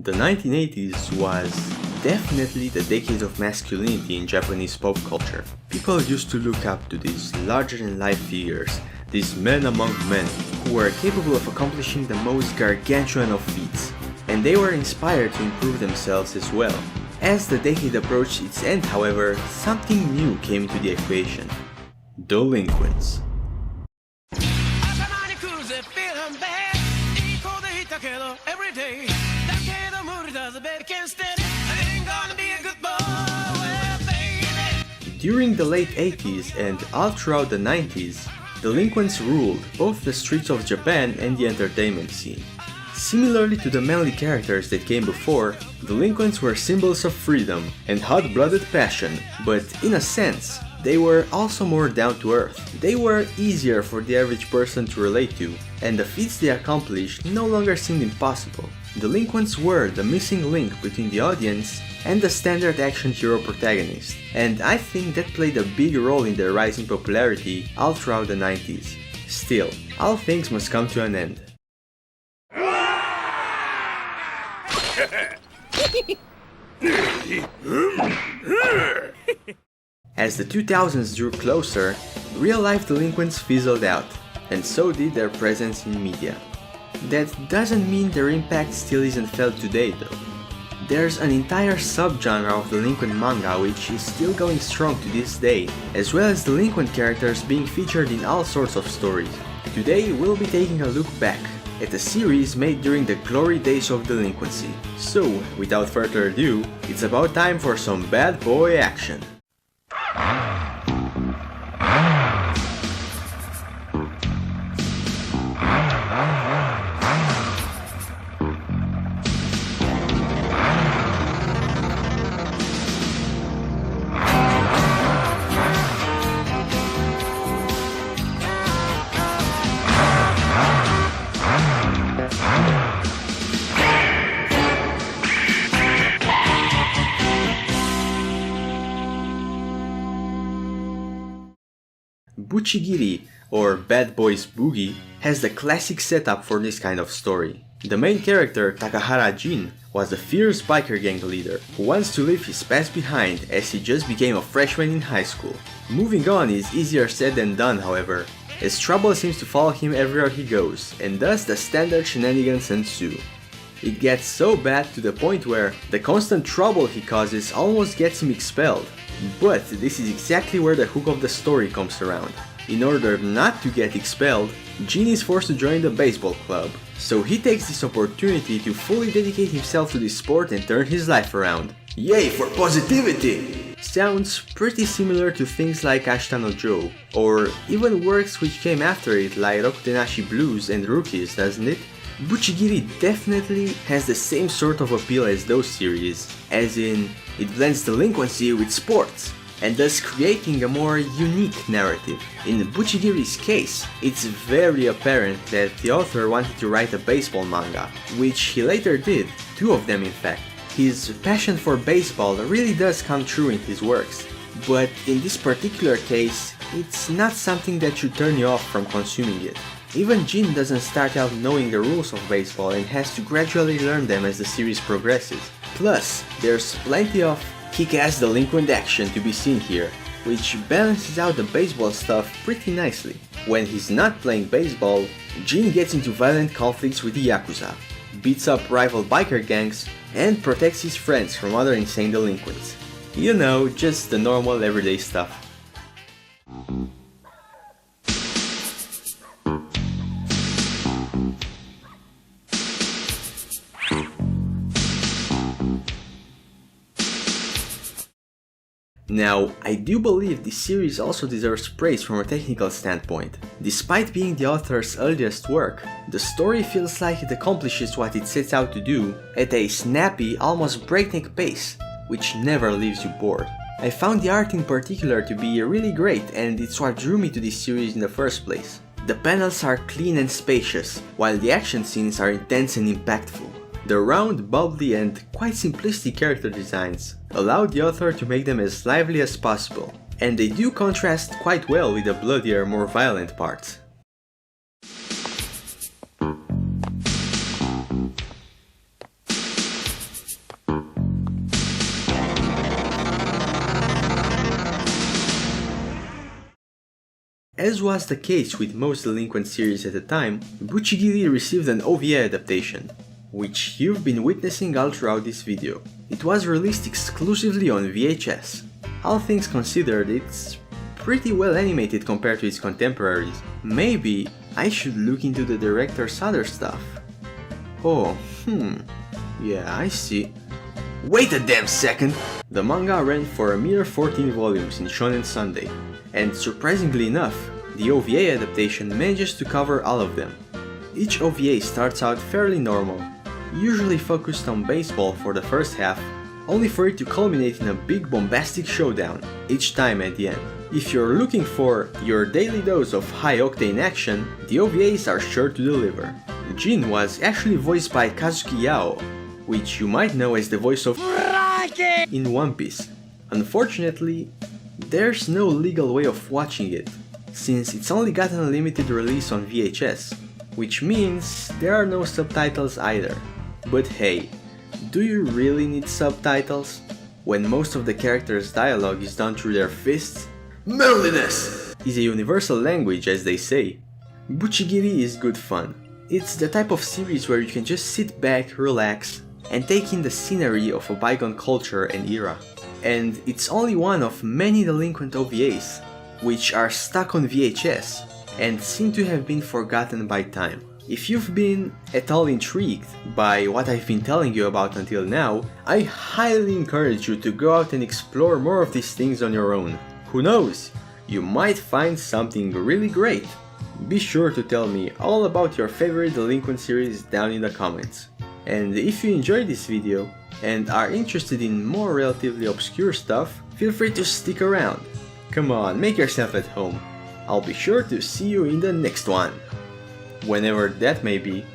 The 1980s was definitely the decade of masculinity in Japanese pop culture. People used to look up to these larger-than-life figures, these men among men, who were capable of accomplishing the most gargantuan of feats, and they were inspired to improve themselves as well. As the decade approached its end, however, something new came into the equation. Delinquents. During the late 80s and all throughout the 90s, delinquents ruled both the streets of Japan and the entertainment scene. Similarly to the manly characters that came before, delinquents were symbols of freedom and hot-blooded passion, but in a sense, they were also more down-to-earth. They were easier for the average person to relate to, and the feats they accomplished no longer seemed impossible. Delinquents were the missing link between the audience and the standard action hero protagonist, and I think that played a big role in their rising popularity all throughout the 90s. Still, all things must come to an end. As the 2000s drew closer, real-life delinquents fizzled out, and so did their presence in media. That doesn't mean their impact still isn't felt today though. There's an entire subgenre of delinquent manga which is still going strong to this day, as well as delinquent characters being featured in all sorts of stories. Today we'll be taking a look back at a series made during the glory days of delinquency. So, without further ado, it's about time for some bad boy action. Bucchigiri, or Bad Boys Boogie, has the classic setup for this kind of story. The main character, Takahara Jin, was a fierce biker gang leader who wants to leave his past behind as he just became a freshman in high school. Moving on is easier said than done, however, as trouble seems to follow him everywhere he goes, and thus the standard shenanigans ensue. It gets so bad to the point where the constant trouble he causes almost gets him expelled. But this is exactly where the hook of the story comes around. In order not to get expelled, Jin is forced to join the baseball club, so he takes this opportunity to fully dedicate himself to this sport and turn his life around. Yay for positivity! Sounds pretty similar to things like Ashita no Joe, or even works which came after it like Rokutenashi Blues and Rookies, doesn't it? Bucchigiri definitely has the same sort of appeal as those series, as in, it blends delinquency with sports, and thus creating a more unique narrative. In Bucchigiri's case, it's very apparent that the author wanted to write a baseball manga, which he later did, 2 of them in fact. His passion for baseball really does come true in his works, but in this particular case, it's not something that should turn you off from consuming it. Even Jin doesn't start out knowing the rules of baseball and has to gradually learn them as the series progresses. Plus, there's plenty of kick-ass delinquent action to be seen here, which balances out the baseball stuff pretty nicely. When he's not playing baseball, Jin gets into violent conflicts with the Yakuza, beats up rival biker gangs, and protects his friends from other insane delinquents. You know, just the normal everyday stuff. Now, I do believe this series also deserves praise from a technical standpoint. Despite being the author's earliest work, the story feels like it accomplishes what it sets out to do at a snappy, almost breakneck pace, which never leaves you bored. I found the art in particular to be really great, and it's what drew me to this series in the first place. The panels are clean and spacious, while the action scenes are intense and impactful. The round, bubbly and quite simplistic character designs allowed the author to make them as lively as possible, and they do contrast quite well with the bloodier, more violent parts. As was the case with most Delinquent series at the time, Bucchigiri received an OVA adaptation, which you've been witnessing all throughout this video. It was released exclusively on VHS. All things considered, it's pretty well animated compared to its contemporaries. Maybe I should look into the director's other stuff. Oh, yeah, I see. Wait a damn second! The manga ran for a mere 14 volumes in Shonen Sunday, and surprisingly enough, the OVA adaptation manages to cover all of them. Each OVA starts out fairly normal, usually focused on baseball for the first half, only for it to culminate in a big bombastic showdown each time at the end. If you're looking for your daily dose of high-octane action, the OVAs are sure to deliver. Jin was actually voiced by Kazuki Yao, which you might know as the voice of in One Piece. Unfortunately, there's no legal way of watching it, since it's only gotten a limited release on VHS, which means there are no subtitles either. But hey, do you really need subtitles when most of the characters' dialogue is done through their fists? Manliness is a universal language, as they say. Bucchigiri is good fun. It's the type of series where you can just sit back, relax, and take in the scenery of a bygone culture and era. And it's only one of many Delinquent OVAs, which are stuck on VHS and seem to have been forgotten by time. If you've been at all intrigued by what I've been telling you about until now, I highly encourage you to go out and explore more of these things on your own. Who knows, you might find something really great. Be sure to tell me all about your favorite Delinquent series down in the comments. And if you enjoyed this video and are interested in more relatively obscure stuff, feel free to stick around. Come on, make yourself at home. I'll be sure to see you in the next one, whenever that may be.